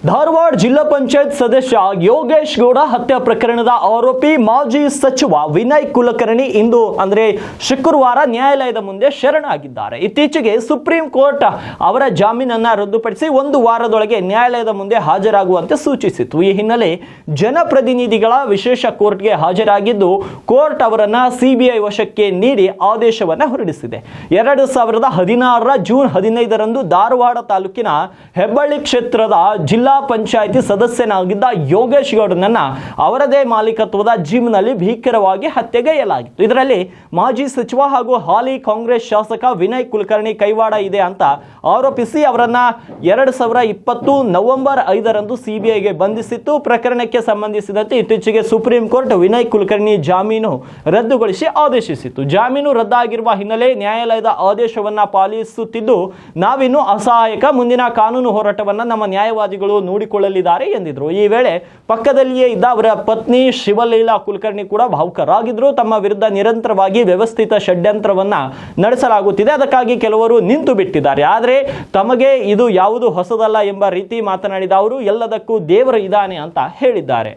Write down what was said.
ಧಾರವಾಡ ಜಿಲ್ಲಾ ಪಂಚಾಯತ್ ಸದಸ್ಯ ಯೋಗೇಶ್ ಗೌಡ ಹತ್ಯೆ ಪ್ರಕರಣದ ಆರೋಪಿ ಮಾಜಿ ಸಚಿವ ವಿನಯ್ ಕುಲಕರ್ಣಿ ಇಂದು ಶುಕ್ರವಾರ ನ್ಯಾಯಾಲಯದ ಮುಂದೆ ಶರಣಾಗಿದ್ದಾರೆ. ಇತ್ತೀಚೆಗೆ ಸುಪ್ರೀಂ ಕೋರ್ಟ್ ಅವರ ಜಾಮೀನನ್ನು ರದ್ದುಪಡಿಸಿ 1 ವಾರದೊಳಗೆ ನ್ಯಾಯಾಲಯದ ಮುಂದೆ ಹಾಜರಾಗುವಂತೆ ಸೂಚಿಸಿತು. ಈ ಹಿನ್ನೆಲೆ ಜನಪ್ರತಿನಿಧಿಗಳ ವಿಶೇಷ ಕೋರ್ಟ್ಗೆ ಹಾಜರಾಗಿದ್ದು ಕೋರ್ಟ್ ಅವರನ್ನ ಸಿಬಿಐ ವಶಕ್ಕೆ ನೀಡಿ ಆದೇಶವನ್ನು ಹೊರಡಿಸಿದೆ. 2016ರ ಜೂನ್ 15ರಂದು ಧಾರವಾಡ ತಾಲೂಕಿನ ಹೆಬ್ಬಳ್ಳಿ ಕ್ಷೇತ್ರದ ಜಿಲ್ಲಾ ಪಂಚಾಯಿತಿ ಸದಸ್ಯನಾಗಿದ್ದ ಯೋಗೇಶ್ ಗೌಡನನ್ನ ಅವರದೇ ಮಾಲೀಕತ್ವದ ಜಿಮ್ನಲ್ಲಿ ಭೀಕರವಾಗಿ ಹತ್ಯೆಗೈಯಲಾಗಿತ್ತು. ಇದರಲ್ಲಿ ಮಾಜಿ ಸಚಿವ ಹಾಗೂ ಹಾಲಿ ಕಾಂಗ್ರೆಸ್ ಶಾಸಕ ವಿನಯ್ ಕುಲಕರ್ಣಿ ಕೈವಾಡ ಇದೆ ಅಂತ ಆರೋಪಿಸಿ ಅವರನ್ನ 2020 ನವೆಂಬರ್ 5ರಂದು ಸಿಬಿಐಗೆ ಬಂಧಿಸಿತ್ತು. ಪ್ರಕರಣಕ್ಕೆ ಸಂಬಂಧಿಸಿದಂತೆ ಇತ್ತೀಚೆಗೆ ಸುಪ್ರೀಂ ಕೋರ್ಟ್ ವಿನಯ್ ಕುಲಕರ್ಣಿ ಜಾಮೀನು ರದ್ದುಗೊಳಿಸಿ ಆದೇಶಿಸಿತ್ತು. ಜಾಮೀನು ರದ್ದಾಗಿರುವ ಹಿನ್ನೆಲೆ ನ್ಯಾಯಾಲಯದ ಆದೇಶವನ್ನ ಪಾಲಿಸುತ್ತಿದ್ದು ನಾವಿನ್ನು ಅಸಹಾಯಕ, ಮುಂದಿನ ಕಾನೂನು ಹೋರಾಟವನ್ನ ನಮ್ಮ ನ್ಯಾಯವಾದಿಗಳು ನೋಡಿಕೊಳ್ಳಲಿದ್ದಾರೆ ಎಂದಿದ್ರು. ಈ ವೇಳೆ ಪಕ್ಕದಲ್ಲಿಯೇ ಇದ್ದ ಅವರ ಪತ್ನಿ ಶಿವಲೀಲಾ ಕುಲಕರ್ಣಿ ಕೂಡ ಭಾವುಕರಾಗಿದ್ರು. ತಮ್ಮ ವಿರುದ್ಧ ನಿರಂತರವಾಗಿ ವ್ಯವಸ್ಥಿತ ಷಡ್ಯಂತ್ರವನ್ನ ನಡೆಸಲಾಗುತ್ತಿದೆ, ಅದಕ್ಕಾಗಿ ಕೆಲವರು ನಿಂತು ಬಿಟ್ಟಿದ್ದಾರೆ, ಆದರೆ ತಮಗೆ ಇದು ಯಾವುದು ಹೊಸದಲ್ಲ ಎಂಬ ರೀತಿ ಮಾತನಾಡಿದ ಅವರು ಎಲ್ಲದಕ್ಕೂ ದೇವರು ಇದ್ದಾನೆ ಅಂತ ಹೇಳಿದ್ದಾರೆ.